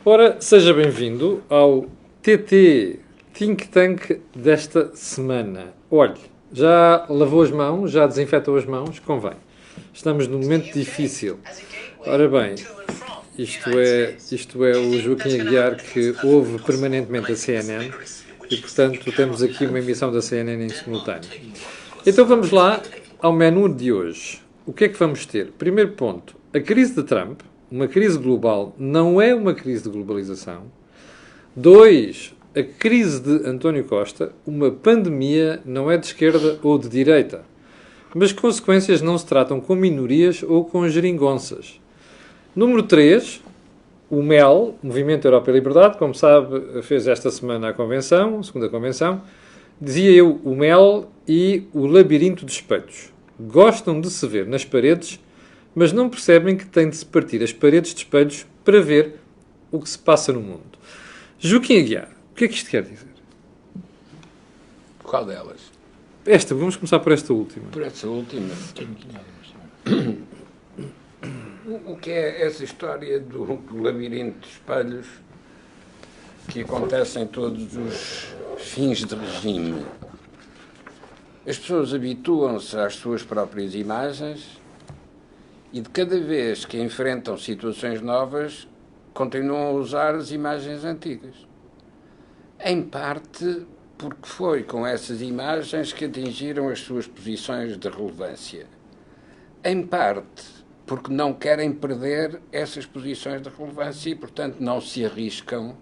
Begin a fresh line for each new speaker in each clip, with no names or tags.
Ora, seja bem-vindo ao TT Think Tank desta semana. Olhe, já lavou as mãos, já desinfetou as mãos? Convém. Estamos num momento difícil. Ora bem, isto é o Joaquim Aguiar que ouve permanentemente a CNN e, portanto, temos aqui uma emissão da CNN em simultâneo. Então vamos lá ao menu de hoje. O que é que vamos ter? Primeiro ponto, a crise de Trump, uma crise global, não é uma crise de globalização. 2. A crise de António Costa, uma pandemia, não é de esquerda ou de direita. Mas consequências não se tratam com minorias ou com geringonças. Número 3. O MEL, Movimento Europa e Liberdade, como sabe, fez esta semana a convenção, a segunda convenção. Dizia eu, o MEL e o labirinto de espelhos. Gostam de se ver nas paredes, mas não percebem que têm de se partir as paredes de espelhos para ver o que se passa no mundo. Joaquim Aguiar, o que é que isto quer dizer?
Qual delas?
Vamos começar por esta última.
Por essa última. O que é essa história do labirinto de espelhos que acontece em todos os fins de regime? As pessoas habituam-se às suas próprias imagens e de cada vez que enfrentam situações novas, continuam a usar as imagens antigas. Em parte porque foi com essas imagens que atingiram as suas posições de relevância. Em parte porque não querem perder essas posições de relevância e, portanto, não se arriscam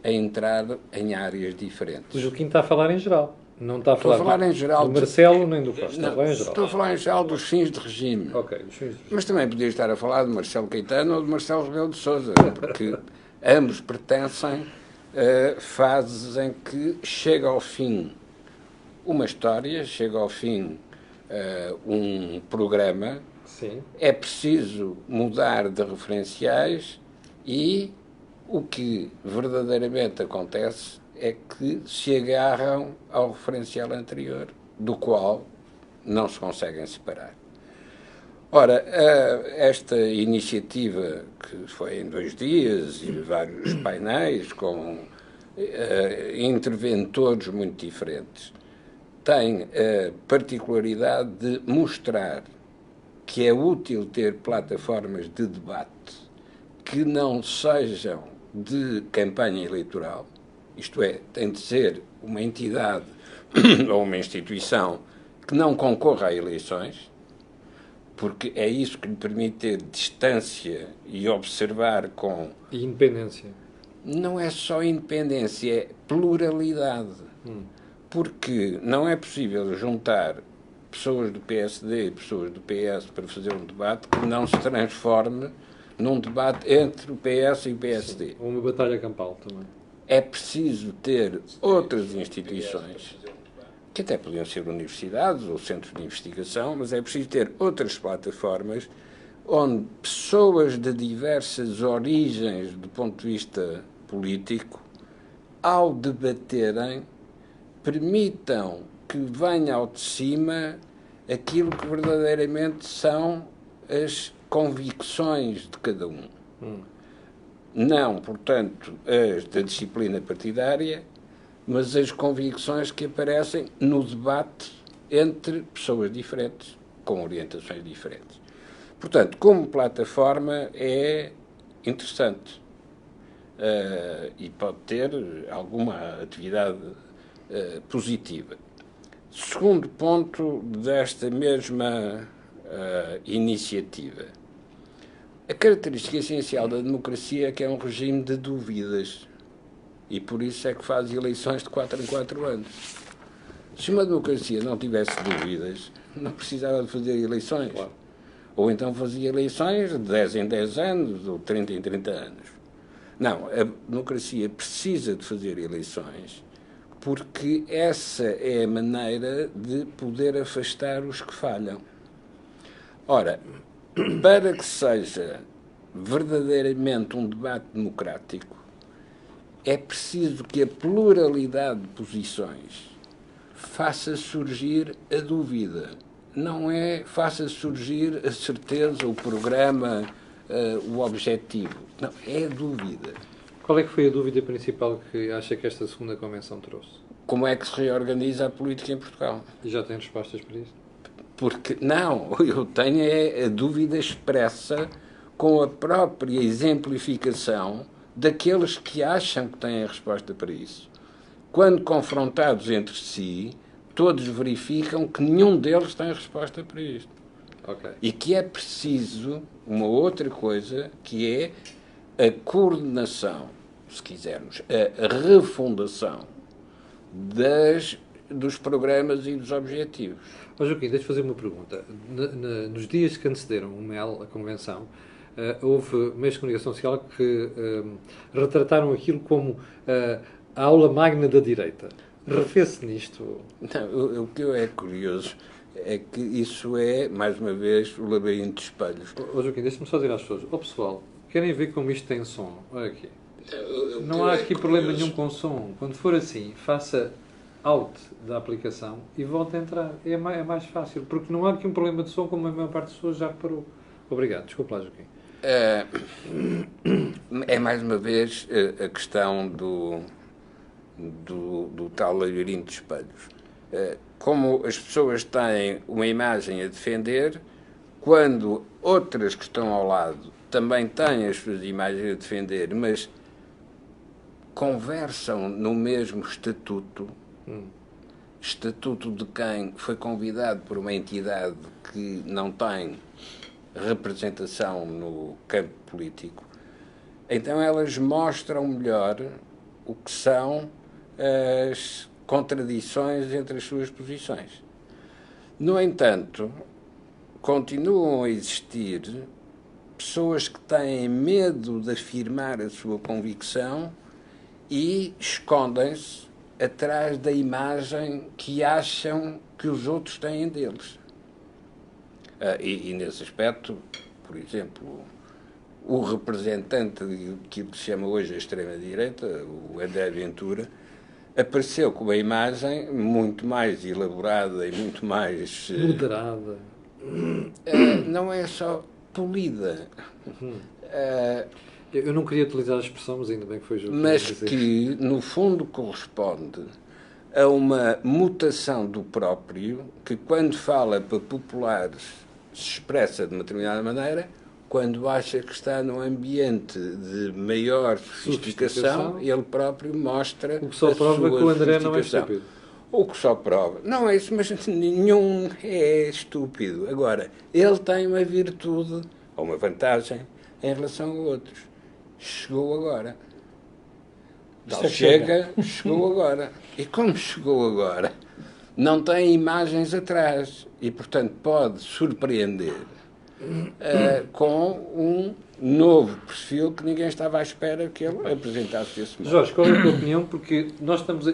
a entrar em áreas diferentes.
O Joaquim está a falar em geral. Não está a falar
em geral
do Marcelo nem do Costa.
Não, estou a falar em geral dos fins de regime.
Ok, dos fins de regime.
Mas também podia estar a falar de Marcelo Caetano ou de Marcelo Rebelo de Sousa, porque ambos pertencem a fases em que chega ao fim uma história, chega ao fim um programa.
Sim.
É preciso mudar de referenciais e o que verdadeiramente acontece é que se agarram ao referencial anterior, do qual não se conseguem separar. Ora, esta iniciativa, que foi em 2 dias, e vários painéis com interventores muito diferentes, tem a particularidade de mostrar que é útil ter plataformas de debate que não sejam de campanha eleitoral, isto é, tem de ser uma entidade ou uma instituição que não concorra a eleições, porque é isso que lhe permite ter distância e observar com...
E independência.
Não é só independência, é pluralidade. Porque não é possível juntar pessoas do PSD e pessoas do PS para fazer um debate que não se transforme num debate entre o PS e o PSD.
Sim, uma batalha campal também.
É preciso ter outras instituições, que até podiam ser universidades ou centros de investigação, mas é preciso ter outras plataformas onde pessoas de diversas origens do ponto de vista político, ao debaterem, permitam que venha ao de cima aquilo que verdadeiramente são as convicções de cada um. Não, portanto, as da disciplina partidária, mas as convicções que aparecem no debate entre pessoas diferentes, com orientações diferentes. Portanto, como plataforma é interessante e pode ter alguma atividade positiva. Segundo ponto desta mesma iniciativa. A característica essencial da democracia é que é um regime de dúvidas e por isso é que faz eleições de 4 em 4 anos. Se uma democracia não tivesse dúvidas, não precisava de fazer eleições.
Claro.
Ou então fazia eleições de 10 em 10 anos ou 30 em 30 anos. Não, a democracia precisa de fazer eleições porque essa é a maneira de poder afastar os que falham. Ora, para que seja verdadeiramente um debate democrático, é preciso que a pluralidade de posições faça surgir a dúvida. Não é faça surgir a certeza, o programa, o objetivo. Não, é a dúvida.
Qual é que foi a dúvida principal que acha que esta segunda convenção trouxe?
Como é que se reorganiza a política em Portugal?
E já tem respostas para isso?
Porque, não, eu tenho a dúvida expressa com a própria exemplificação daqueles que acham que têm a resposta para isso. Quando confrontados entre si, todos verificam que nenhum deles tem a resposta para isto.
Okay.
E que é preciso uma outra coisa, que é a coordenação, se quisermos, a refundação dos programas e dos objetivos.
Joaquim, deixa-me fazer uma pergunta. Nos dias que antecederam o MEL, a convenção, houve meios de comunicação social que retrataram aquilo como a aula magna da direita. Refê-se nisto?
Não, o que é curioso é que isso é, mais uma vez, o labirinto de espelhos.
Joaquim, deixa-me só dizer às pessoas. Pessoal, querem ver como isto tem som? Olha aqui. Não há aqui problema nenhum com som. Quando for assim, faça out da aplicação e volte a entrar. É mais fácil, porque não há aqui um problema de som, como a maior parte das pessoas já reparou. Obrigado. Desculpa lá, Joaquim.
É mais uma vez a questão do tal labirinto de espelhos. Como as pessoas têm uma imagem a defender, quando outras que estão ao lado também têm as suas imagens a defender, mas conversam no mesmo estatuto, estatuto de quem foi convidado por uma entidade que não tem representação no campo político, então elas mostram melhor o que são as contradições entre as suas posições. No entanto, continuam a existir pessoas que têm medo de afirmar a sua convicção e escondem-se atrás da imagem que acham que os outros têm deles. E nesse aspecto, por exemplo, o representante que se chama hoje a extrema-direita, o André Ventura, apareceu com uma imagem muito mais elaborada e muito mais...
moderada.
Não é só polida.
Eu não queria utilizar a expressão, mas ainda bem que foi justo.
Mas que, no fundo, corresponde a uma mutação do próprio, que quando fala para populares se expressa de uma determinada maneira, quando acha que está num ambiente de maior sofisticação, ele próprio mostra
o que só prova que o André não é estúpido.
O que só prova. Não é isso, mas nenhum é estúpido. Agora, ele tem uma virtude, ou uma vantagem, em relação a outros. Chegou agora. Chegou agora. E como chegou agora, não tem imagens atrás. E, portanto, pode surpreender com um novo perfil que ninguém estava à espera que ele apresentasse desse modo.
Jorge, qual é a tua opinião? Porque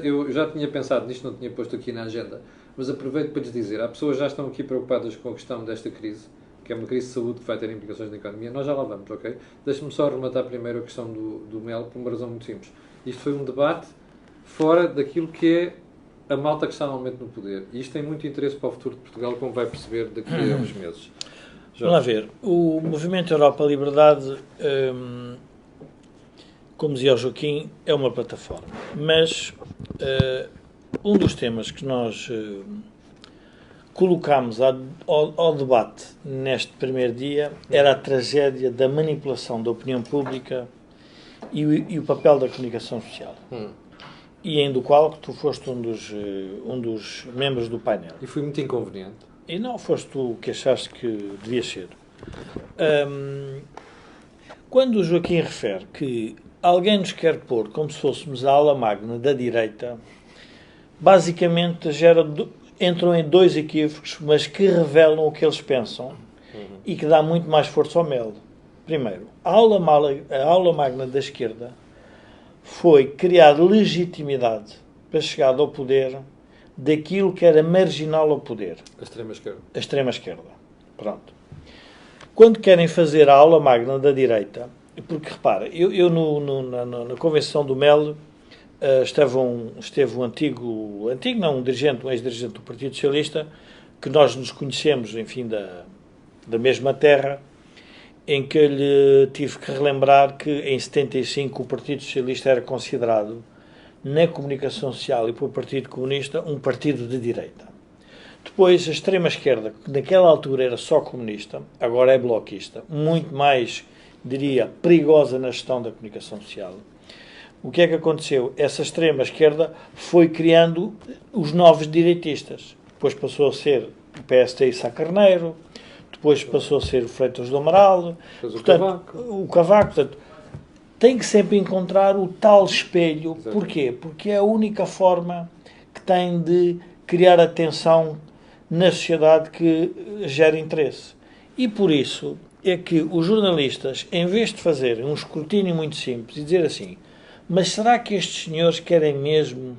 eu já tinha pensado nisto, não tinha posto aqui na agenda, mas aproveito para lhes dizer, há pessoas que já estão aqui preocupadas com a questão desta crise, que é uma crise de saúde que vai ter implicações na economia. Nós já lá vamos, ok? Deixa-me só rematar primeiro a questão do MEL, por uma razão muito simples. Isto foi um debate fora daquilo que é a malta que está normalmente no poder. E isto tem muito interesse para o futuro de Portugal, como vai perceber daqui a uns meses.
Vamos lá ver. O Movimento Europa Liberdade, como dizia o Joaquim, é uma plataforma. Mas um dos temas que nós colocámos ao debate neste primeiro dia era a tragédia da manipulação da opinião pública e o papel da comunicação social. E em do qual tu foste um dos membros do painel.
E foi muito inconveniente.
E não foste tu que achaste que devia ser. Quando o Joaquim refere que alguém nos quer pôr como se fôssemos a ala magna da direita, basicamente entram em dois equívocos, mas que revelam o que eles pensam e que dá muito mais força ao MEL. Primeiro, a aula magna da esquerda foi criar legitimidade para chegar ao poder daquilo que era marginal ao poder.
A extrema-esquerda.
A extrema-esquerda. Pronto. Quando querem fazer a aula magna da direita, porque repara, eu na convenção do MEL esteve um um ex-dirigente do Partido Socialista, que nós nos conhecemos, enfim, da mesma terra, em que eu lhe tive que relembrar que em 75 o Partido Socialista era considerado, na comunicação social e pelo Partido Comunista, um partido de direita. Depois, a extrema-esquerda, que naquela altura era só comunista, agora é bloquista, muito mais, diria, perigosa na gestão da comunicação social. O que é que aconteceu? Essa extrema-esquerda foi criando os novos direitistas. Depois passou a ser o PST e Sá Carneiro, depois passou a ser o Freitas do Amaral, portanto, o Cavaco. Portanto, tem que sempre encontrar o tal espelho. Exato. Porquê? Porque é a única forma que tem de criar atenção na sociedade que gera interesse. E por isso é que os jornalistas, em vez de fazerem um escrutínio muito simples e dizer assim, mas será que estes senhores querem mesmo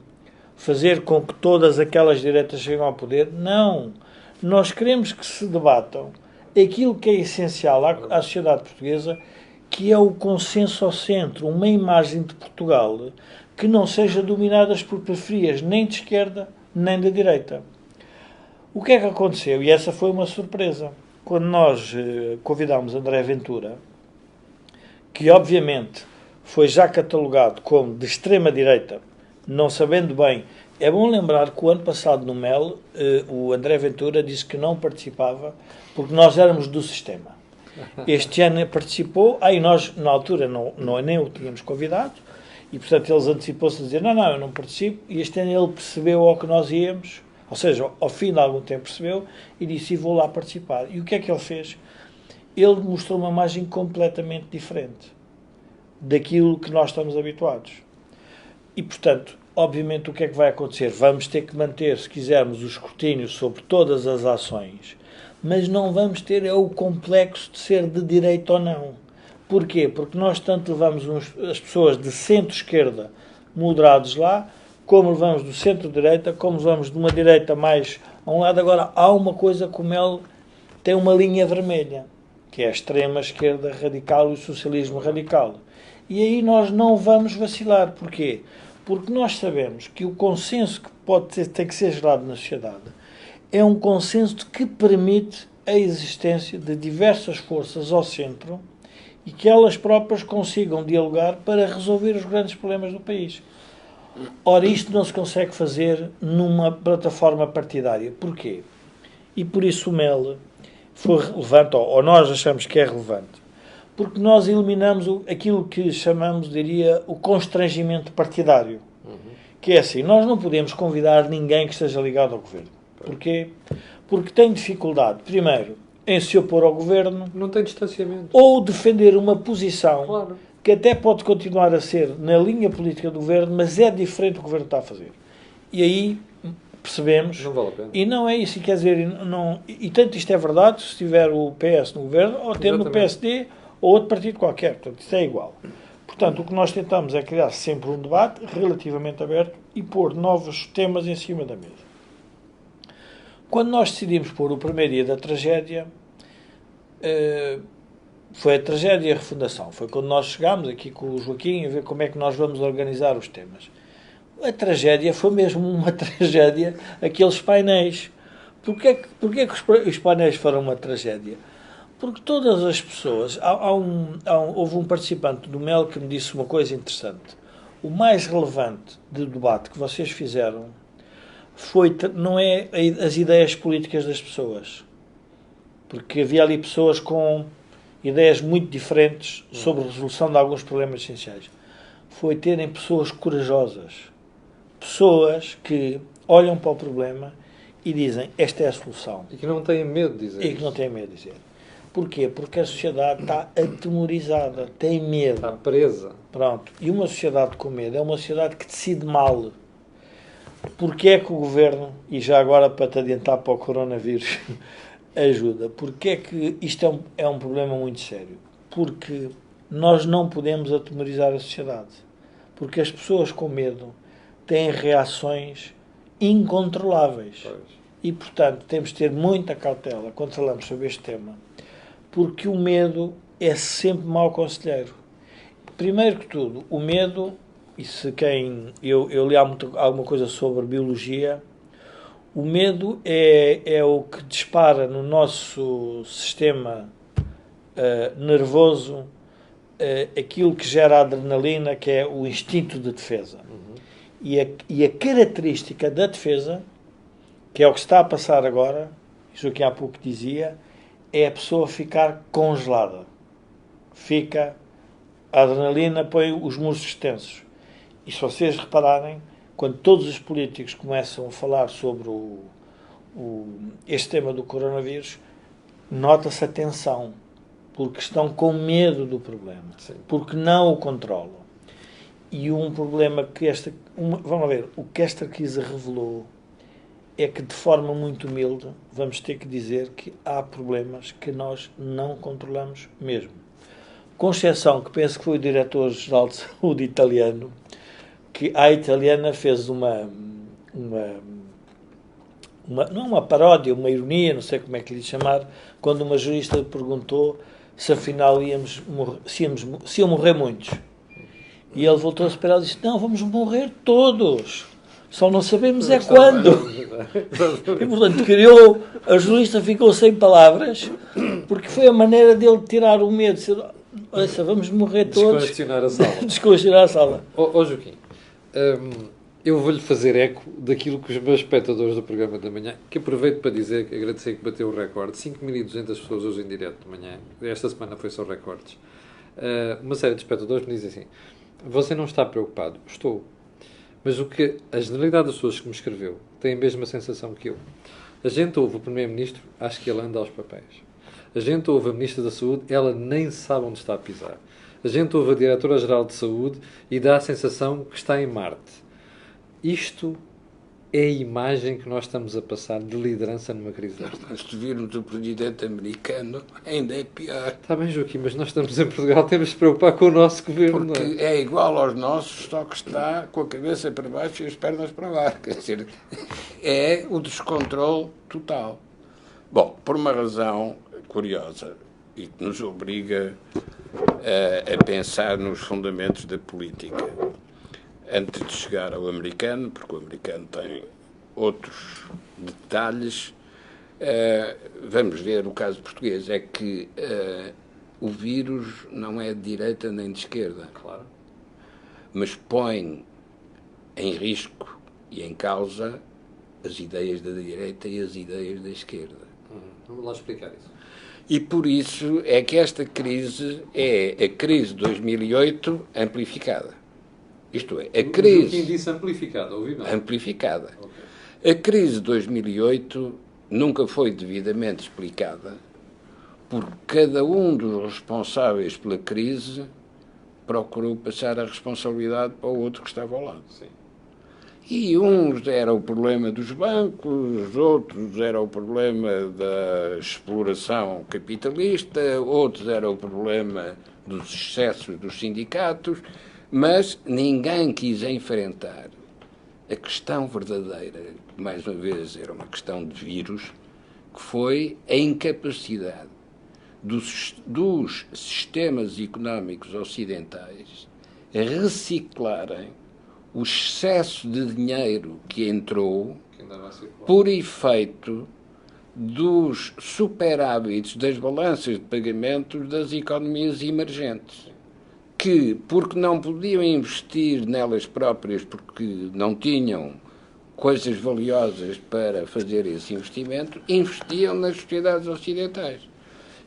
fazer com que todas aquelas direitas cheguem ao poder? Não. Nós queremos que se debatam aquilo que é essencial à sociedade portuguesa, que é o consenso ao centro, uma imagem de Portugal que não seja dominada por periferias nem de esquerda nem da direita. O que é que aconteceu? E essa foi uma surpresa. Quando nós convidámos André Ventura, que obviamente foi já catalogado como de extrema-direita, não sabendo bem. É bom lembrar que o ano passado no MEL, o André Ventura disse que não participava porque nós éramos do sistema. Este ano participou, aí nós, na altura, nem o tínhamos convidado, e portanto eles antecipou-se a dizer, não, eu não participo, e este ano ele percebeu ao que nós íamos, ou seja, ao fim de algum tempo percebeu, e disse, vou lá participar. E o que é que ele fez? Ele mostrou uma imagem completamente diferente daquilo que nós estamos habituados. E, portanto, obviamente o que é que vai acontecer? Vamos ter que manter, se quisermos, o escrutínio sobre todas as ações, mas não vamos ter o complexo de ser de direita ou não. Porquê? Porque nós tanto levamos as pessoas de centro-esquerda moderados lá, como levamos do centro-direita, como levamos de uma direita mais a um lado. Agora, há uma coisa como ele tem uma linha vermelha, que é a extrema-esquerda radical e o socialismo radical. E aí nós não vamos vacilar. Porquê? Porque nós sabemos que o consenso que tem que ser gerado na sociedade é um consenso que permite a existência de diversas forças ao centro e que elas próprias consigam dialogar para resolver os grandes problemas do país. Ora, isto não se consegue fazer numa plataforma partidária. Porquê? E por isso o MEL foi relevante, ou nós achamos que é relevante, porque nós eliminamos aquilo que chamamos, diria, o constrangimento partidário. Que é assim, nós não podemos convidar ninguém que esteja ligado ao governo. Porquê? Porque tem dificuldade, primeiro, em se opor ao governo.
Não tem distanciamento.
Ou defender uma posição,
claro,
que até pode continuar a ser na linha política do governo, mas é diferente do que o governo está a fazer. E aí percebemos.
Não vale a pena.
E não é isso, quer dizer, e tanto isto é verdade se tiver o PS no governo, ou ter no PSD, ou outro partido qualquer. Portanto, isso é igual. Portanto, o que nós tentamos é criar sempre um debate relativamente aberto e pôr novos temas em cima da mesa. Quando nós decidimos pôr o primeiro dia da tragédia, foi a tragédia e a refundação. Foi quando nós chegámos aqui com o Joaquim a ver como é que nós vamos organizar os temas. A tragédia foi mesmo uma tragédia, aqueles painéis. Porquê que os painéis foram uma tragédia? Porque todas as pessoas... houve um participante do MEL que me disse uma coisa interessante. O mais relevante do debate que vocês fizeram não é as ideias políticas das pessoas. Porque havia ali pessoas com ideias muito diferentes sobre a resolução de alguns problemas essenciais. Foi terem pessoas corajosas. Pessoas que olham para o problema e dizem, esta é a solução.
E que não têm medo de dizer.
E que não têm medo de dizer. Porquê? Porque a sociedade está atemorizada, tem medo.
Está presa.
Pronto. E uma sociedade com medo é uma sociedade que decide mal. Porquê é que o governo, e já agora para te adiantar para o coronavírus, ajuda? Porquê é que isto é um problema muito sério? Porque nós não podemos atemorizar a sociedade. Porque as pessoas com medo têm reações incontroláveis.
Pois.
E, portanto, temos de ter muita cautela quando falamos sobre este tema. Porque o medo é sempre mau conselheiro. Primeiro que tudo, o medo, e se quem... Eu li alguma coisa sobre biologia, o medo é o que dispara no nosso sistema nervoso, aquilo que gera adrenalina, que é o instinto de defesa. E a característica da defesa, que é o que está a passar agora, isso que há pouco dizia, é a pessoa ficar congelada. A adrenalina põe os músculos tensos. E se vocês repararem, quando todos os políticos começam a falar sobre este tema do coronavírus, nota-se a tensão, porque estão com medo do problema, porque não o controlam. E um problema que vamos ver, o que esta crise revelou é que, de forma muito humilde, vamos ter que dizer que há problemas que nós não controlamos mesmo. Com exceção, que penso que foi o diretor-geral de saúde italiano, que a italiana fez não uma paródia, uma ironia, não sei como é que lhe chamar, quando uma jurista lhe perguntou se afinal iam morrer muitos. E ele voltou-se para ela e disse: não, vamos morrer todos. Só não sabemos quando. E, portanto, a jurista ficou sem palavras, porque foi a maneira dele tirar o medo. Olha, vamos morrer todos.
Descongestionar a sala.
Descongestionar a sala.
Joaquim, eu vou-lhe fazer eco daquilo que os meus espectadores do programa da manhã, que aproveito para dizer, agradecer que bateu o recorde, 5.200 pessoas hoje em direto de manhã, esta semana foi só recordes. Uma série de espectadores me dizem assim: você não está preocupado? Estou. Mas a generalidade das pessoas que me escreveu tem a mesma sensação que eu. A gente ouve o Primeiro-Ministro, acho que ele anda aos papéis. A gente ouve a Ministra da Saúde, ela nem sabe onde está a pisar. A gente ouve a Diretora-Geral de Saúde e dá a sensação que está em Marte. Isto é a imagem que nós estamos a passar de liderança numa crise desta.
Mas se virmos o presidente americano, ainda é pior.
Está bem, Joaquim, mas nós estamos em Portugal, temos de se preocupar com o nosso governo.
Porque é igual aos nossos, só que está com a cabeça para baixo e as pernas para lá. Quer dizer, é o descontrole total. Bom, por uma razão curiosa e que nos obriga a pensar nos fundamentos da política. Antes de chegar ao americano, porque o americano tem outros detalhes, vamos ver o caso português. É que o vírus não é de direita nem de esquerda,
claro,
mas põe em risco e em causa as ideias da direita e as ideias da esquerda.
Vamos lá explicar isso.
E por isso é que esta crise é a crise de 2008 amplificada. Isto é, a crise...
Quem disse amplificada, ouvi bem.
Amplificada.
Okay.
A crise de 2008 nunca foi devidamente explicada, porque cada um dos responsáveis pela crise procurou passar a responsabilidade para o outro que estava ao lado.
Sim.
E uns era o problema dos bancos, outros era o problema da exploração capitalista, outros era o problema dos excessos dos sindicatos, mas ninguém quis enfrentar a questão verdadeira, que mais uma vez era uma questão de vírus, que foi a incapacidade dos sistemas económicos ocidentais a reciclarem o excesso de dinheiro que entrou por efeito dos superávites das balanças de pagamentos das economias emergentes, que, porque não podiam investir nelas próprias, porque não tinham coisas valiosas para fazer esse investimento, investiam nas sociedades ocidentais.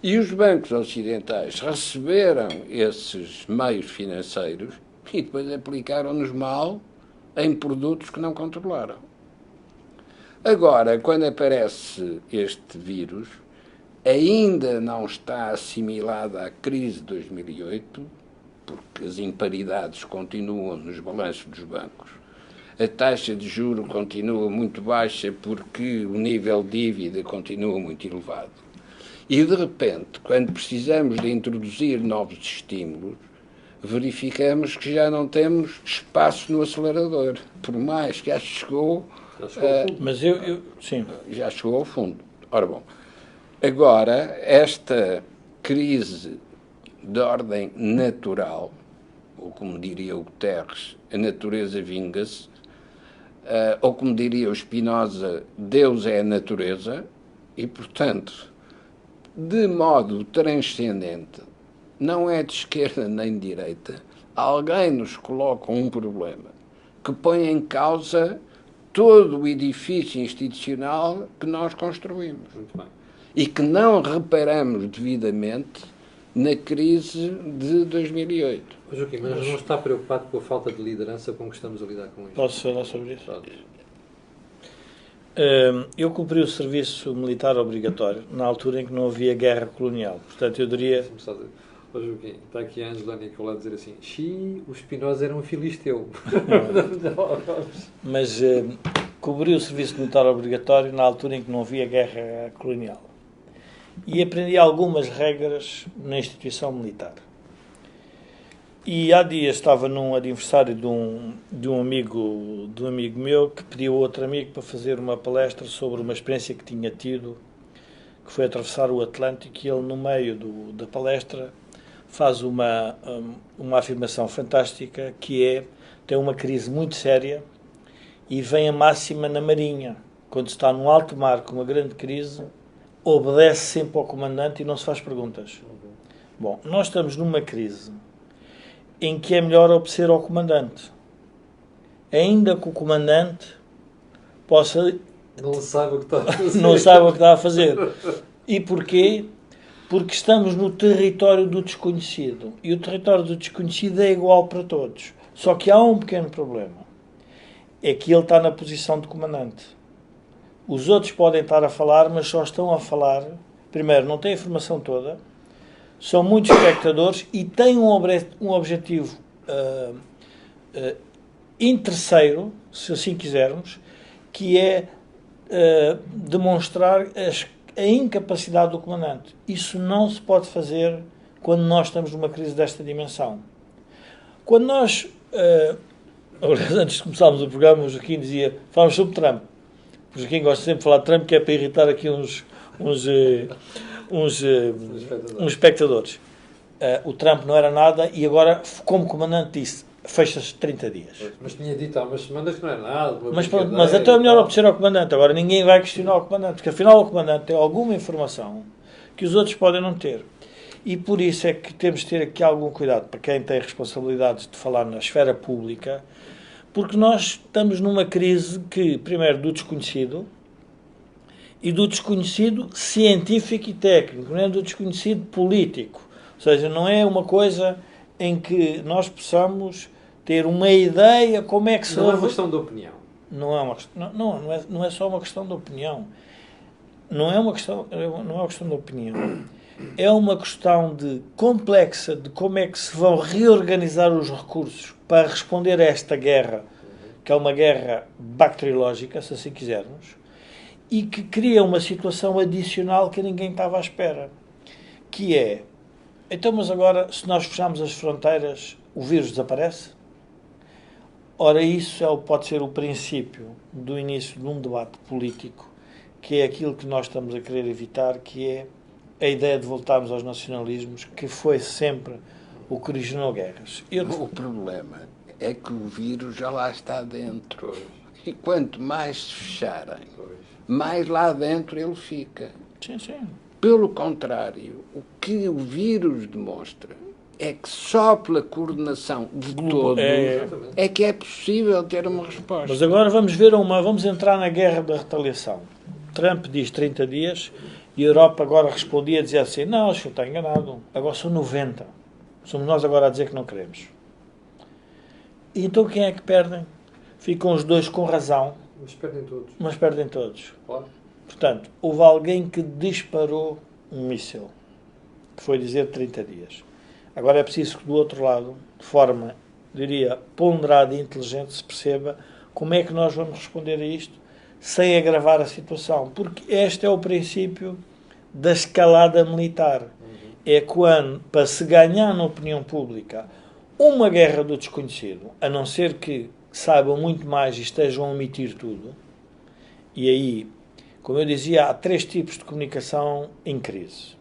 E os bancos ocidentais receberam esses meios financeiros e depois aplicaram-nos mal em produtos que não controlaram. Agora, quando aparece este vírus, ainda não está assimilada à crise de 2008, porque as imparidades continuam nos balanços dos bancos. A taxa de juro continua muito baixa porque o nível de dívida continua muito elevado. E, de repente, quando precisamos de introduzir novos estímulos, verificamos que já não temos espaço no acelerador, por mais que já chegou ao fundo.
Mas sim.
Já chegou ao fundo. Ora bom, agora esta crise de ordem natural, ou como diria o Guterres, a natureza vinga-se, ou como diria o Spinoza, Deus é a natureza, e portanto de modo transcendente, não é de esquerda nem de direita, alguém nos coloca um problema que põe em causa todo o edifício institucional que nós construímos.
Muito bem.
E que não reparamos devidamente na crise de 2008.
Joaquim, mas não está preocupado com a falta de liderança com que estamos a lidar com isto?
Posso falar sobre isso?
Pode.
Eu cumpri o serviço militar obrigatório na altura em que não havia guerra colonial. Portanto, eu diria...
Deixa-me só dizer. Ó Joaquim, está aqui a Ângela Nicolau a dizer assim: Xi, o Spinoza era um filisteu.
Mas cobri o serviço militar obrigatório na altura em que não havia guerra colonial. E aprendi algumas regras na instituição militar. E há dias estava num aniversário de um amigo meu que pediu a outro amigo para fazer uma palestra sobre uma experiência que tinha tido, que foi atravessar o Atlântico, e ele, no meio da palestra, faz uma afirmação fantástica, que é: tem uma crise muito séria e vem a máxima na Marinha. Quando se está num alto mar com uma grande crise, obedece sempre ao comandante e não se faz perguntas. Bom, nós estamos numa crise em que é melhor obedecer ao comandante. Ainda que o comandante possa...
Não sabe o que está a fazer.
Não sabe o que está a fazer. E porquê? Porque estamos no território do desconhecido. E o território do desconhecido é igual para todos. Só que há um pequeno problema. É que ele está na posição de comandante. Os outros podem estar a falar, mas só estão a falar... Primeiro, não têm a informação toda. São muitos espectadores e têm um objetivo interesseiro, se assim quisermos, que é demonstrar a incapacidade do comandante. Isso não se pode fazer quando nós estamos numa crise desta dimensão. Quando nós, antes de começarmos o programa, o Joaquim dizia, falamos sobre Trump. O Joaquim gosta sempre de falar de Trump, que é para irritar aqui uns espectadores. O Trump não era nada e agora, como comandante, disse, fecha-se 30 dias.
Mas tinha dito há umas semanas que não era nada.
Mas até é melhor obedecer ao comandante. Agora ninguém vai questionar o comandante, porque afinal o comandante tem alguma informação que os outros podem não ter. E por isso é que temos de ter aqui algum cuidado para quem tem responsabilidades de falar na esfera pública, porque nós estamos numa crise que, primeiro, do desconhecido, e do desconhecido científico e técnico, não é do desconhecido político. Ou seja, não é uma coisa em que nós possamos ter uma ideia como é que se...
Não é uma questão de opinião.
Não é só uma questão de opinião. Não é uma questão de opinião. É uma questão complexa de como é que se vão reorganizar os recursos para responder a esta guerra, que é uma guerra bacteriológica, se assim quisermos, e que cria uma situação adicional que ninguém estava à espera, que é, então, mas agora, se nós fecharmos as fronteiras, o vírus desaparece? Ora, isso pode ser o princípio do início de um debate político, que é aquilo que nós estamos a querer evitar, que é a ideia de voltarmos aos nacionalismos, que foi sempre o que originou guerras.
O problema é que o vírus já lá está dentro. E quanto mais se fecharem, mais lá dentro ele fica.
Sim, sim.
Pelo contrário, o que o vírus demonstra é que só pela coordenação de todos é que é possível ter uma resposta.
Mas agora vamos entrar na guerra da retaliação. Trump diz 30 dias e a Europa agora respondia a dizer assim, não, o senhor está enganado, agora são 90. Somos nós agora a dizer que não queremos. E então quem é que perdem? Ficam os dois com razão. Mas perdem todos.
Claro.
Portanto, houve alguém que disparou um míssil, que foi dizer 30 dias. Agora é preciso que do outro lado, de forma, diria, ponderada e inteligente, se perceba como é que nós vamos responder a isto sem agravar a situação. Porque este é o princípio da escalada militar. É quando, para se ganhar na opinião pública uma guerra do desconhecido, a não ser que saibam muito mais e estejam a omitir tudo, e aí, como eu dizia, há 3 tipos de comunicação em crise.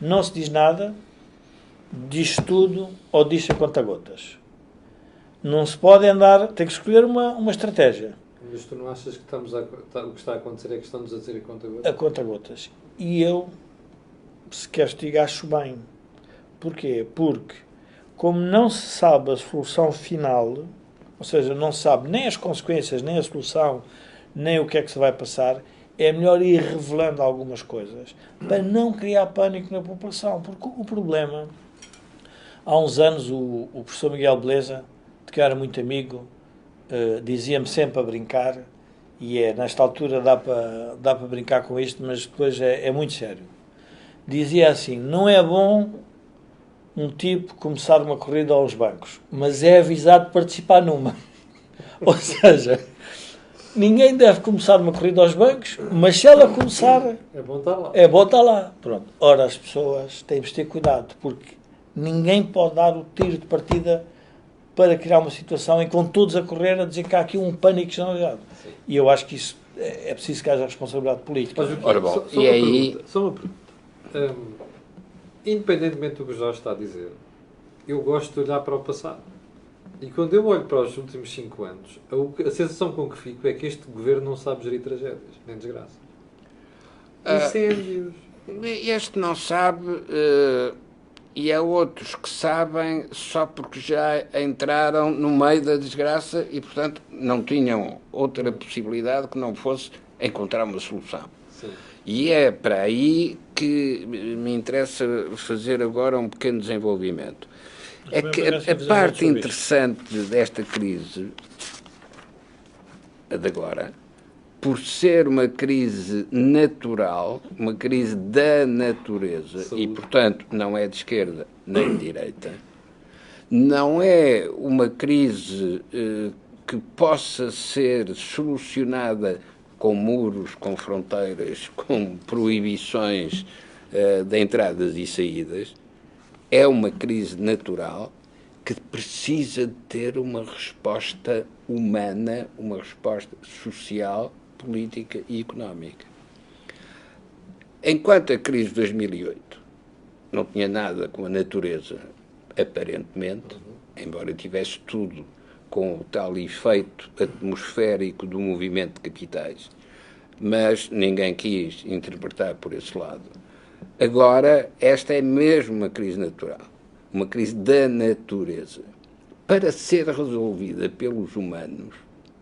Não se diz nada, diz tudo ou diz a conta-gotas. Não se pode andar, tem que escolher uma estratégia.
Mas tu não achas que o que está a acontecer é que estamos a dizer a conta-gotas?
A conta-gotas. E eu se queres te diga, acho bem. Porquê? Porque, como não se sabe a solução final, ou seja, não se sabe nem as consequências, nem a solução, nem o que é que se vai passar, é melhor ir revelando algumas coisas para não criar pânico na população. Porque o problema, há uns anos, o professor Miguel Beleza, de que eu era muito amigo, dizia-me sempre a brincar, e nesta altura dá para brincar com isto, mas depois é muito sério. Dizia assim: não é bom um tipo começar uma corrida aos bancos, mas é avisado de participar numa. Ou seja, ninguém deve começar uma corrida aos bancos, mas se ela começar,
É bom estar lá.
é bom estar lá. Pronto. Ora, as pessoas temos de ter cuidado, porque ninguém pode dar o tiro de partida para criar uma situação em que vão todos a correr a dizer que há aqui um pânico generalizado. E eu acho que isso é preciso que haja responsabilidade política.
Ora bom,
Só
e
uma
aí...
pergunta, só uma pergunta. Independentemente do que o Jorge está a dizer, eu gosto de olhar para o passado. E quando eu olho para os últimos 5 anos, a sensação com que fico é que este governo não sabe gerir tragédias, nem desgraça. Incêndios.
Este não sabe, e há outros que sabem só porque já entraram no meio da desgraça e, portanto, não tinham outra possibilidade que não fosse encontrar uma solução.
Sim.
E é para aí que me interessa fazer agora um pequeno desenvolvimento. É que a parte interessante desta crise, a de agora, por ser uma crise natural, uma crise da natureza,
Saúde.
e, portanto, não é de esquerda nem de direita, não é uma crise que possa ser solucionada com muros, com fronteiras, com proibições de entradas e saídas. É uma crise natural que precisa de ter uma resposta humana, uma resposta social, política e económica. Enquanto a crise de 2008 não tinha nada com a natureza, aparentemente, embora tivesse tudo com o tal efeito atmosférico do movimento de capitais, mas ninguém quis interpretar por esse lado. Agora, esta é mesmo uma crise natural, uma crise da natureza. Para ser resolvida pelos humanos,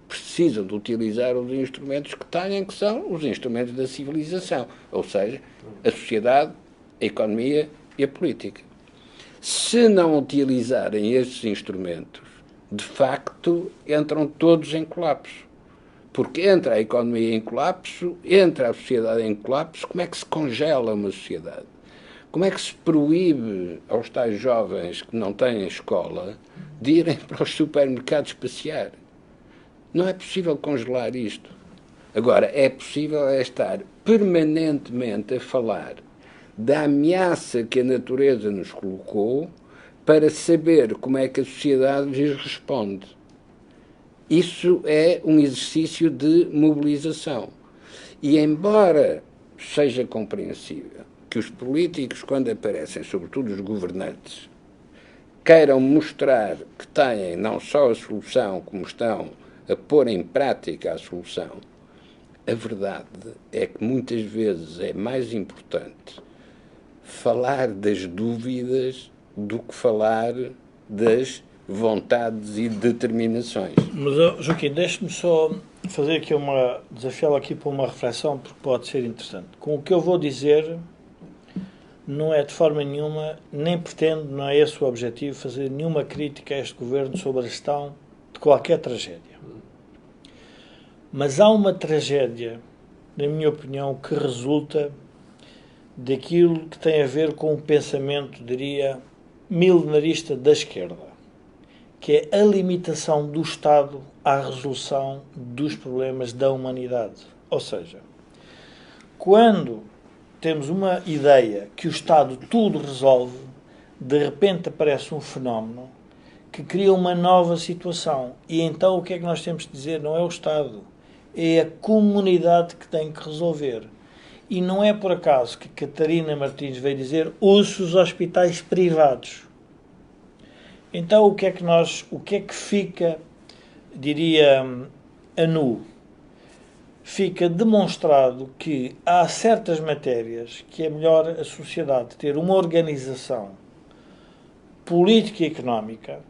precisam de utilizar os instrumentos que têm, que são os instrumentos da civilização, ou seja, a sociedade, a economia e a política. Se não utilizarem estes instrumentos, de facto, entram todos em colapso. Porque entra a economia em colapso, entra a sociedade em colapso, como é que se congela uma sociedade? Como é que se proíbe aos tais jovens que não têm escola de irem para os supermercados passear? Não é possível congelar isto. Agora, é possível estar permanentemente a falar da ameaça que a natureza nos colocou para saber como é que a sociedade lhes responde. Isso é um exercício de mobilização. E, embora seja compreensível que os políticos, quando aparecem, sobretudo os governantes, queiram mostrar que têm não só a solução, como estão a pôr em prática a solução, a verdade é que muitas vezes é mais importante falar das dúvidas do que falar das vontades e determinações.
Mas, Joaquim, deixe-me só fazer aqui desafiá-lo aqui para uma reflexão, porque pode ser interessante. Com o que eu vou dizer, não é de forma nenhuma, nem pretendo, não é esse o objetivo, fazer nenhuma crítica a este governo sobre a gestão de qualquer tragédia. Mas há uma tragédia, na minha opinião, que resulta daquilo que tem a ver com o pensamento, diria, milenarista da esquerda, que é a limitação do Estado à resolução dos problemas da humanidade. Ou seja, quando temos uma ideia que o Estado tudo resolve, de repente aparece um fenómeno que cria uma nova situação. E então o que é que nós temos de dizer? Não é o Estado, é a comunidade que tem que resolver. E não é por acaso que Catarina Martins veio dizer use os hospitais privados. Então o que é que fica, diria, a nu? fica demonstrado que há certas matérias que é melhor a sociedade ter uma organização política e económica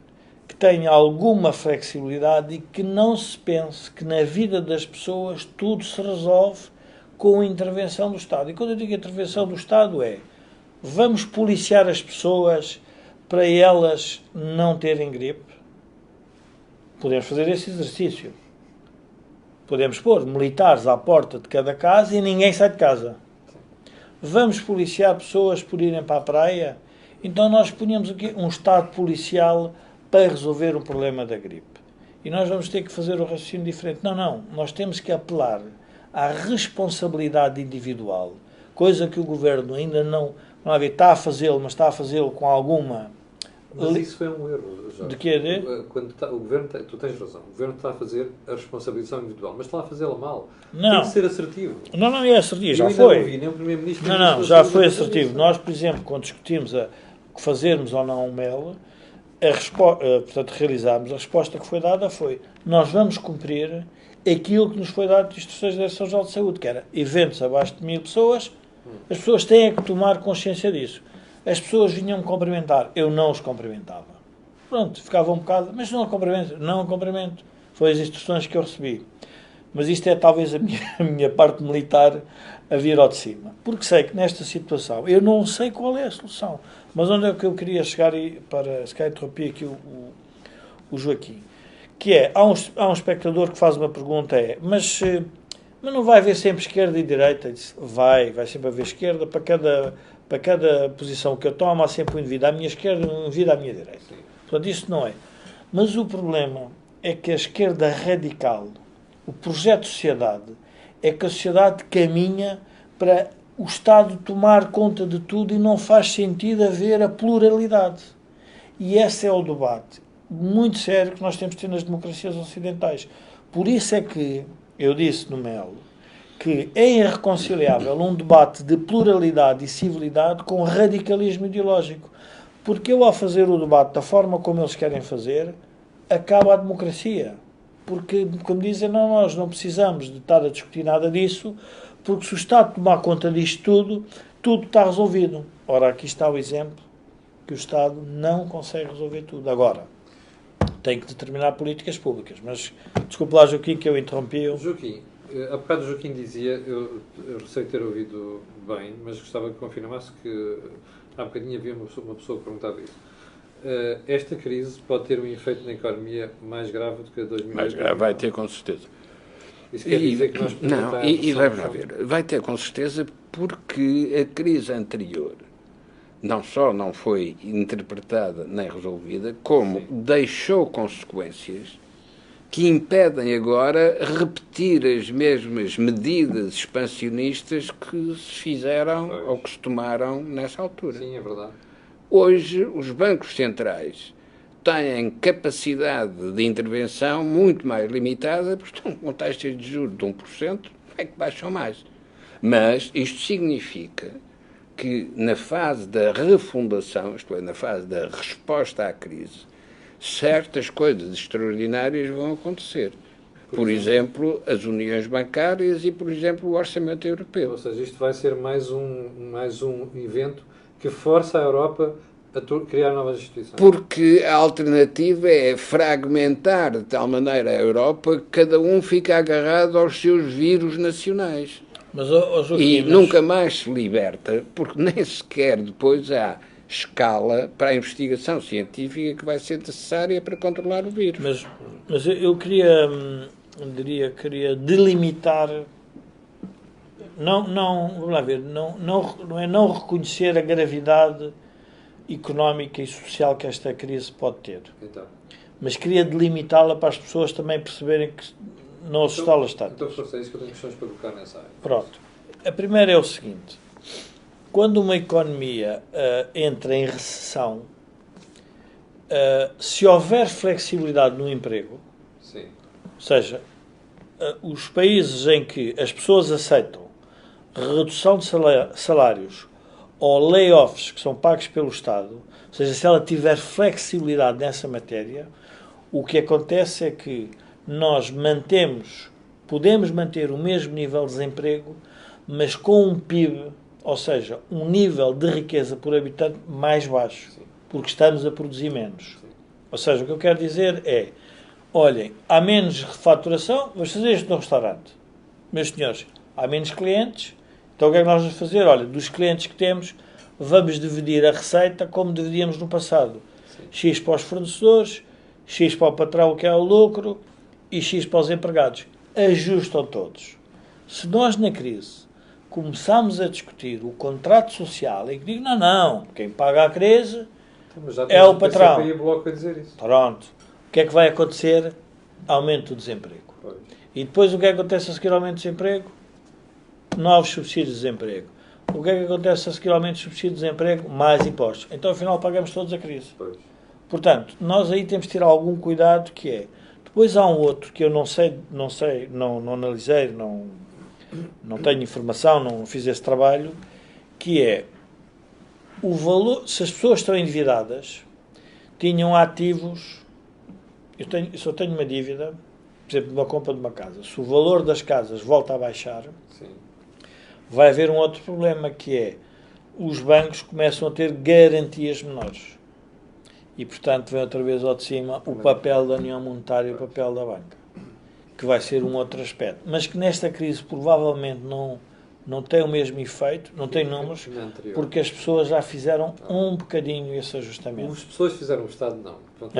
que tenha alguma flexibilidade e que não se pense que na vida das pessoas tudo se resolve com a intervenção do Estado. E quando eu digo intervenção do Estado vamos policiar as pessoas para elas não terem gripe? Podemos fazer esse exercício. Podemos pôr militares à porta de cada casa e ninguém sai de casa. Vamos policiar pessoas por irem para a praia? Então nós punhamos aqui um Estado policial para resolver o problema da gripe. E nós vamos ter que fazer o raciocínio diferente. Não. Nós temos que apelar à responsabilidade individual, coisa que o Governo ainda não está a fazê-lo, mas está a fazê-lo com alguma...
Mas isso foi um erro, Jorge.
De quê?
Quando o Governo, tu tens razão, o Governo está a fazer a responsabilização individual, mas está a fazê-la mal.
Não.
Tem que ser assertivo.
Não é assertivo, já
Eu
foi.
Não ouvi, nem o Primeiro-Ministro...
Já foi assertivo. Nós, por exemplo, quando discutimos fazermos ou não um MEL, portanto, realizámos, a resposta que foi dada foi: nós vamos cumprir aquilo que nos foi dado de instruções da Direção-Geral de Saúde, que era eventos abaixo de 1000 pessoas, as pessoas têm que tomar consciência disso. As pessoas vinham-me cumprimentar, eu não os cumprimentava. Pronto, ficava um bocado, mas não cumprimento. Foi as instruções que eu recebi. Mas isto é talvez a minha parte militar a vir ao de cima. Porque sei que nesta situação, eu não sei qual é a solução. Mas onde é que eu queria chegar, se calhar interrompi aqui o Joaquim, que há um espectador que faz uma pergunta, mas não vai haver sempre esquerda e direita? Disse, vai sempre haver esquerda, para cada posição que eu tomo, há sempre um indivíduo à minha esquerda e um indivíduo à minha direita. Portanto, isso não é. Mas o problema é que a esquerda radical, o projeto de sociedade, é que a sociedade caminha para o Estado tomar conta de tudo e não faz sentido haver a pluralidade. E esse é o debate muito sério que nós temos de ter nas democracias ocidentais. Por isso é que eu disse no MEL que é irreconciliável um debate de pluralidade e civilidade com radicalismo ideológico. Porque eu, ao fazer o debate da forma como eles querem fazer, acaba a democracia. Porque, como dizem, nós não precisamos de estar a discutir nada disso, porque se o Estado tomar conta disto tudo está resolvido. Ora, aqui está o exemplo que o Estado não consegue resolver tudo. Agora, tem que determinar políticas públicas. Mas, desculpe lá, Joaquim, que eu interrompi-o.
Joaquim, há bocado o Joaquim dizia, eu sei ter ouvido bem, mas gostava que confirmasse que há bocadinho havia uma pessoa que perguntava isso. Esta crise pode ter um efeito na economia mais grave do que a 2008?
Mais grave, vai ter com certeza.
Isso quer dizer que nós
não, e leve a ver, vai ter com certeza porque a crise anterior não só não foi interpretada nem resolvida, como deixou consequências que impedem agora repetir as mesmas medidas expansionistas que se fizeram ou que se tomaram nessa altura.
Sim, é verdade.
Hoje, os bancos centrais têm capacidade de intervenção muito mais limitada, porque estão com taxas de juros de 1%, é que baixam mais. Mas isto significa que na fase da refundação, isto é, na fase da resposta à crise, certas coisas extraordinárias vão acontecer. Por exemplo, as uniões bancárias e, por exemplo, o orçamento europeu.
Ou seja, isto vai ser mais um evento que força a Europa a criar novas instituições.
Porque a alternativa é fragmentar de tal maneira a Europa que cada um fica agarrado aos seus vírus nacionais.
Mas,
nunca mais se liberta, porque nem sequer depois há escala para a investigação científica que vai ser necessária para controlar o vírus.
Mas eu queria delimitar, vamos lá ver, não é não reconhecer a gravidade económica e social que esta crise pode ter.
Então.
Mas queria delimitá-la para as pessoas também perceberem que não assustá-las tanto.
Então, força, é isso que eu tenho questões para colocar nessa área.
Pronto. A primeira é o seguinte: quando uma economia entra em recessão, se houver flexibilidade no emprego,
sim.
Ou seja, os países em que as pessoas aceitam redução de salários ou layoffs que são pagos pelo Estado, ou seja, se ela tiver flexibilidade nessa matéria, o que acontece é que nós mantemos podemos manter o mesmo nível de desemprego, mas com um PIB, ou seja, um nível de riqueza por habitante mais baixo, porque estamos a produzir menos. Ou seja, o que eu quero dizer é, olhem, há menos refaturação, vamos fazer isto no restaurante. Meus senhores, há menos clientes, então o que é que nós vamos fazer? Olha, dos clientes que temos, vamos dividir a receita como dividíamos no passado. X para os fornecedores, X para o patrão, que é o lucro, e X para os empregados. Ajustam todos. Se nós, na crise, começamos a discutir o contrato social e que digo, não, quem paga a crise é o patrão.
Bloco a dizer isso.
Pronto. O que é que vai acontecer? Aumento do desemprego.
Pois.
E depois o que é que acontece a seguir ao aumento do desemprego? Novos subsídios de desemprego. O que é que acontece a seguir ao aumento do subsídio de desemprego? Mais impostos. Então, afinal, pagamos todos a crise.
Pois.
Portanto, nós aí temos de ter algum cuidado, que é... Depois há um outro que eu não analisei, não tenho informação, não fiz esse trabalho, que é o valor, se as pessoas estão endividadas, tinham ativos, eu só tenho uma dívida, por exemplo, uma compra de uma casa, se o valor das casas volta a baixar,
Sim.
vai haver um outro problema, que é os bancos começam a ter garantias menores. E, portanto, vem outra vez ao de cima o papel da União Monetária e o papel da banca, que vai ser um outro aspecto. Mas que nesta crise provavelmente não tem o mesmo efeito, não tem números, porque as pessoas já fizeram um bocadinho esse ajustamento.
As pessoas fizeram, o Estado não. Pronto,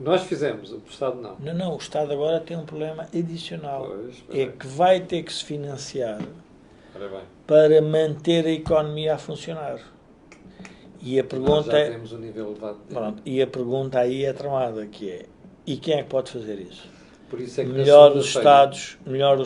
nós fizemos, o Estado não.
Não, o Estado agora tem um problema adicional.
Pois,
é que vai ter que se financiar
bem.
para manter a economia a funcionar. E a pergunta
nós já temos um nível elevado de...
Pronto, e a pergunta aí é tramada, que é, e quem é que pode fazer isso?
Por isso é que
melhor os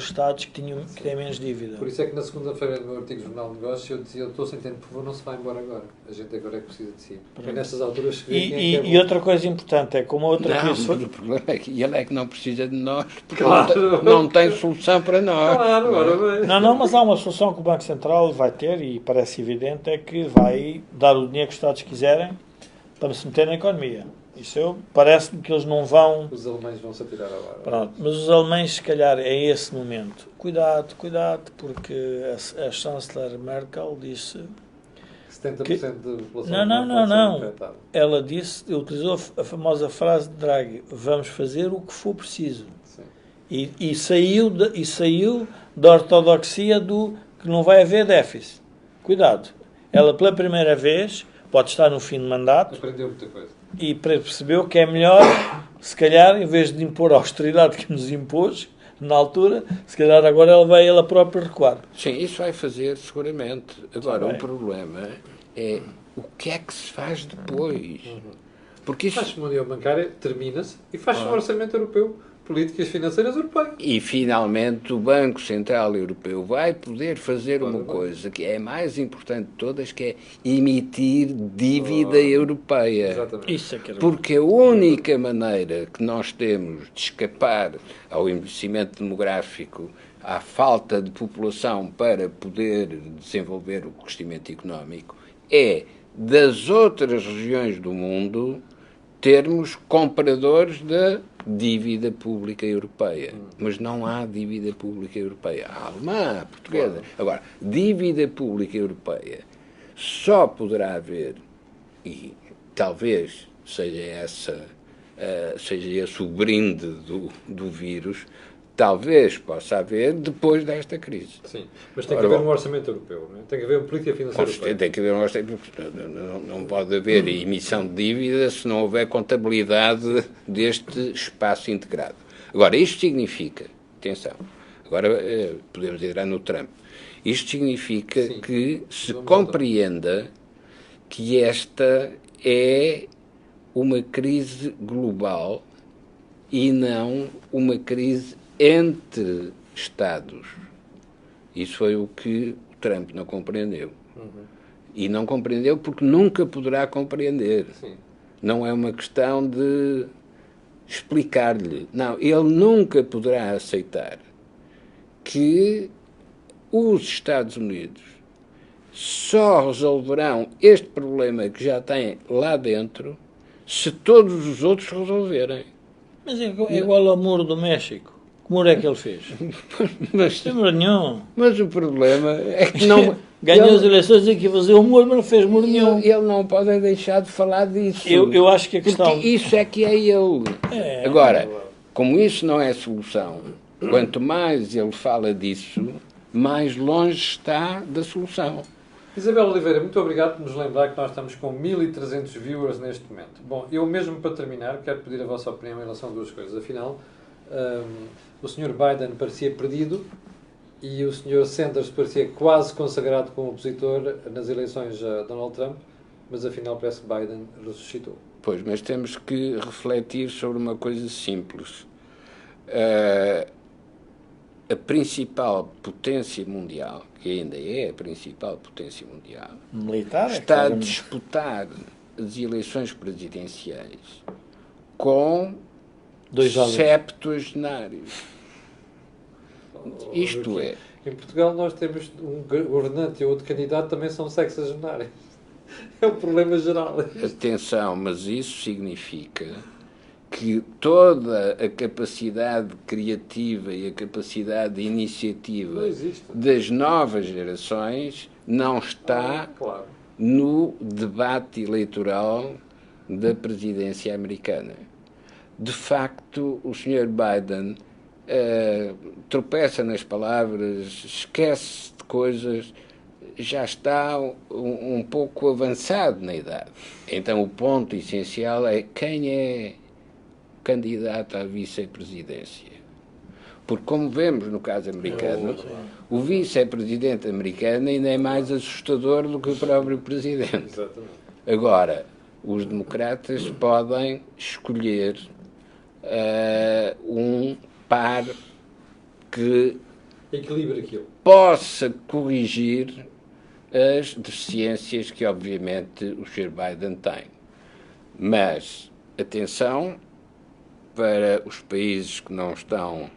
Estados que têm menos dívida.
Por isso é que na segunda-feira, no meu artigo Jornal de Negócios, eu dizia, eu estou sem tempo, por favor, não se vá embora agora. A gente agora é que precisa de si. Porque nestas alturas se vê quem é que é
e outra coisa importante é como a outra
coisa... O problema é que ele é que não precisa de nós, porque
claro.
não tem solução para nós.
Claro, agora bem.
Não, mas há uma solução que o Banco Central vai ter, e parece evidente, é que vai dar o dinheiro que os Estados quiserem para se meter na economia. Isso parece-me que eles não vão...
Os alemães vão se atirar à vara.
Pronto, mas os alemães, se calhar, é esse momento. Cuidado, porque a chanceler Merkel disse...
70%
que...
da população
Não. Ela utilizou a famosa frase de Draghi, vamos fazer o que for preciso.
Sim.
E saiu da ortodoxia do que não vai haver déficit. Cuidado. Ela, pela primeira vez, pode estar no fim de mandato...
Aprendeu muita coisa.
E percebeu que é melhor, se calhar, em vez de impor a austeridade que nos impôs, na altura, se calhar agora ela própria recuar.
Sim, isso vai fazer seguramente. Agora, o problema é o que é que se faz depois. Porque isso...
Faz-se uma união bancária, termina-se, e faz-se um orçamento europeu, políticas financeiras europeias.
E, finalmente, o Banco Central Europeu vai poder fazer uma coisa que é mais importante de todas, que é emitir dívida europeia.
Exatamente.
Isso é que era
porque a única maneira que nós temos de escapar ao envelhecimento demográfico, à falta de população para poder desenvolver o crescimento económico, é das outras regiões do mundo termos compradores da dívida pública europeia. Mas não há dívida pública europeia. Há alemã, há portuguesa. Agora, dívida pública europeia só poderá haver, e talvez seja esse o brinde do vírus, talvez possa haver depois desta crise.
Sim, mas tem que haver um orçamento europeu, não é? Tem que haver uma política financeira europeia.
Tem que haver um orçamento. Não pode haver emissão de dívida se não houver contabilidade deste espaço integrado. Agora, isto significa, atenção, agora podemos entrar no Trump, isto significa que se compreenda que esta é uma crise global e não uma crise entre Estados. Isso foi o que o Trump não compreendeu. E não compreendeu porque nunca poderá compreender.
Sim.
Não é uma questão de explicar-lhe. Não, ele nunca poderá aceitar que os Estados Unidos só resolverão este problema que já têm lá dentro se todos os outros resolverem.
Mas é igual ao Muro do México. Que muro é que ele fez?
Mas,
Não muro nenhum.
mas o problema é que não...
Ganhou as eleições e que fazer um muro, mas não fez muro nenhum.
Ele não pode deixar de falar disso.
Eu acho que a questão...
Porque isso é que é ele. Agora, como isso não é solução, quanto mais ele fala disso, mais longe está da solução.
Isabel Oliveira, muito obrigado por nos lembrar que nós estamos com 1.300 viewers neste momento. Bom, eu mesmo para terminar quero pedir a vossa opinião em relação a duas coisas. Afinal, o Sr. Biden parecia perdido e o Sr. Sanders parecia quase consagrado como opositor nas eleições a Donald Trump, mas afinal parece que Biden ressuscitou.
Pois, mas temos que refletir sobre uma coisa simples. A principal potência mundial, que ainda é a principal potência mundial,
Militar,
está a disputar as eleições presidenciais com septuagenários. Isto é...
Em Portugal nós temos um governante e outro candidato também são sexagenários. É um problema geral.
Atenção, mas isso significa que toda a capacidade criativa e a capacidade de iniciativa das novas gerações não está no debate eleitoral da presidência americana. De facto, o Sr. Biden tropeça nas palavras, esquece de coisas, já está um pouco avançado na idade. Então o ponto essencial é quem é candidato à vice-presidência. Porque, como vemos no caso americano, o vice-presidente americano ainda é mais assustador do que o próprio presidente.
Exatamente.
Agora, os democratas podem escolher um par que
equilibra aquilo,
possa corrigir as deficiências que, obviamente, o Sr. Biden tem. Mas, atenção, para os países que não estão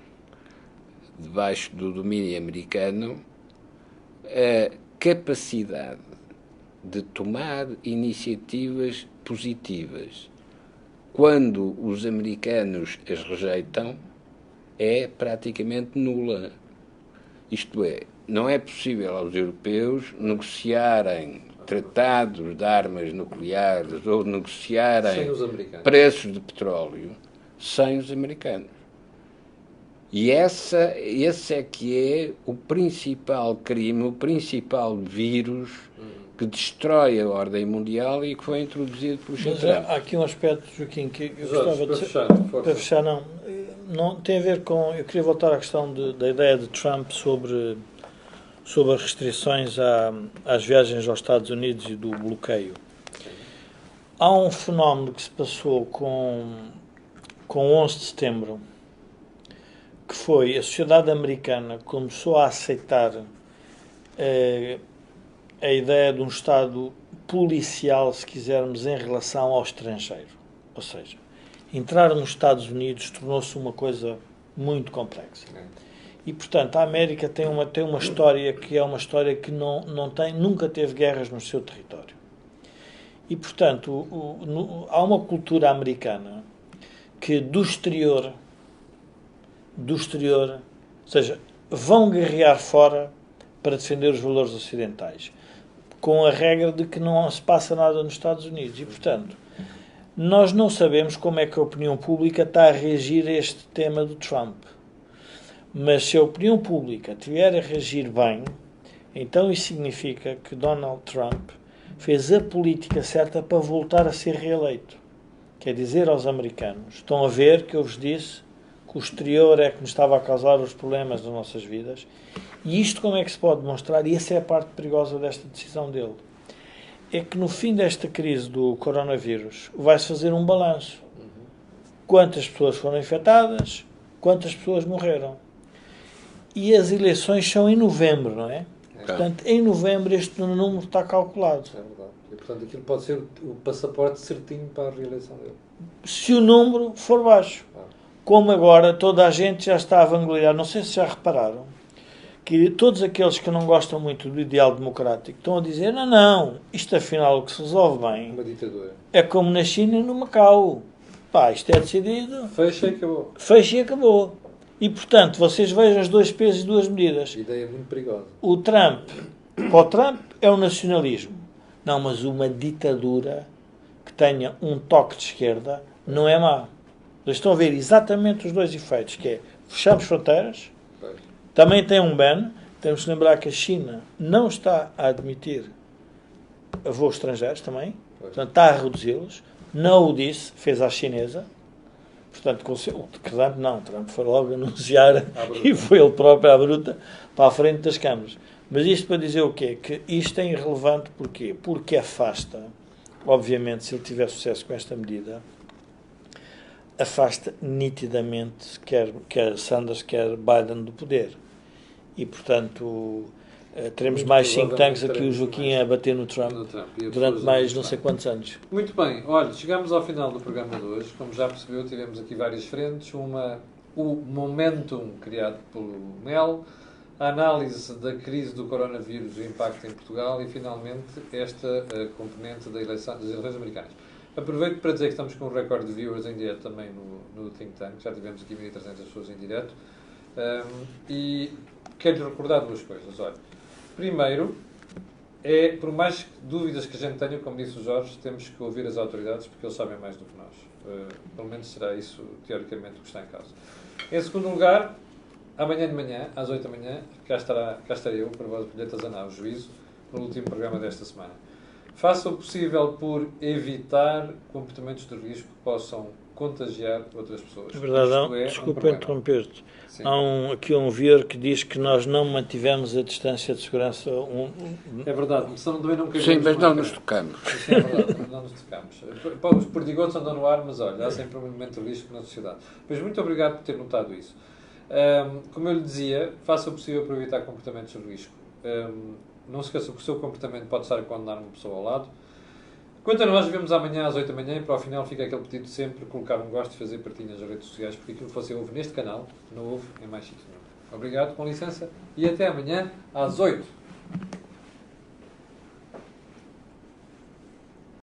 debaixo do domínio americano, a capacidade de tomar iniciativas positivas quando os americanos as rejeitam é praticamente nula. Isto é, não é possível aos europeus negociarem tratados de armas nucleares ou negociarem preços de petróleo sem os americanos. E esse é que é o principal crime, o principal vírus que destrói a ordem mundial e que foi introduzido pelo Trump.
Há aqui um aspecto, Joaquim, que eu gostava de... Para fechar, não tem a ver com... Eu queria voltar à questão da ideia de Trump sobre as restrições às viagens aos Estados Unidos e do bloqueio. Há um fenómeno que se passou com 11 de setembro, que foi a sociedade americana começou a aceitar a ideia de um Estado policial, se quisermos, em relação ao estrangeiro. Ou seja, entrar nos Estados Unidos tornou-se uma coisa muito complexa. E, portanto, a América tem uma história que é uma história que nunca teve guerras no seu território. E, portanto, há uma cultura americana que do exterior, ou seja, vão guerrear fora para defender os valores ocidentais, com a regra de que não se passa nada nos Estados Unidos. E, portanto, nós não sabemos como é que a opinião pública está a reagir a este tema do Trump. Mas se a opinião pública estiver a reagir bem, então isso significa que Donald Trump fez a política certa para voltar a ser reeleito. Quer dizer aos americanos, estão a ver que eu vos disse que o exterior é que nos estava a causar os problemas das nossas vidas. E isto como é que se pode demonstrar? E essa é a parte perigosa desta decisão dele. É que no fim desta crise do coronavírus vai-se fazer um balanço. Quantas pessoas foram infectadas, quantas pessoas morreram. E as eleições são em novembro, não é? Portanto, em novembro este número está calculado.
É verdade. E, portanto, aquilo pode ser o passaporte certinho para a reeleição dele.
Se o número for baixo. Como agora toda a gente já está a vangloriar, não sei se já repararam, que todos aqueles que não gostam muito do ideal democrático estão a dizer, não, isto afinal o que se resolve bem
uma ditadura.
É como na China e no Macau. Pá, isto é decidido.
Fecha e acabou.
Fecha e acabou. E, portanto, vocês vejam os dois pesos e duas medidas.
Ideia muito perigosa.
O Trump, para o Trump, é um nacionalismo. Não, mas uma ditadura que tenha um toque de esquerda não é má. Eles estão a ver exatamente os dois efeitos, que é fechamos fronteiras, também tem um ban. Temos que lembrar que a China não está a admitir voos estrangeiros também, portanto está a reduzi-los. Não o disse, fez à chinesa. Portanto, o Trump não. O Trump foi logo anunciar e foi ele próprio à bruta para a frente das câmaras. Mas isto para dizer o quê? Que isto é irrelevante porquê? Porque afasta, obviamente, se ele tiver sucesso com esta medida, afasta nitidamente quer Sanders, quer Biden do poder. E, portanto, teremos muito mais think tanks aqui, o Joaquim a bater no Trump durante mais não sei quantos anos.
Muito bem. Olha, chegamos ao final do programa de hoje. Como já percebeu, tivemos aqui várias frentes. O momentum criado pelo MEL, a análise da crise do coronavírus e o impacto em Portugal e, finalmente, esta componente das eleições americanas. Aproveito para dizer que estamos com um recorde de viewers em direto também no Think Tank. Já tivemos aqui 1.300 pessoas em direto. E quero recordar duas coisas. Olha, primeiro, por mais dúvidas que a gente tenha, como disse o Jorge, temos que ouvir as autoridades porque eles sabem mais do que nós. Pelo menos será isso, teoricamente, o que está em causa. Em segundo lugar, amanhã de manhã, às 8 da manhã, cá estarei eu, para vós atazanar o juízo, no último programa desta semana. Faça o possível por evitar comportamentos de risco que possam contagiar outras pessoas.
É verdade, desculpa interromper-te. Há aqui um viewer que diz que nós não mantivemos a distância de segurança.
É verdade, também não
sim, mas não nos tocamos.
Sim, é verdade, não nos tocamos. Os perdigotos andam no ar, mas olha, há sempre um momento de risco na sociedade. Mas muito obrigado por ter notado isso. Como eu lhe dizia, faça o possível para evitar comportamentos de risco. Não se esqueça que o seu comportamento pode estar a condenar uma pessoa ao lado. Quanto a nós, vemos amanhã às 8 da manhã e para o final fica aquele pedido de sempre colocar um gosto e fazer partilhas nas redes sociais, porque aquilo que você ouve neste canal não ouve em mais sítio nenhum. Obrigado, com licença, e até amanhã às 8.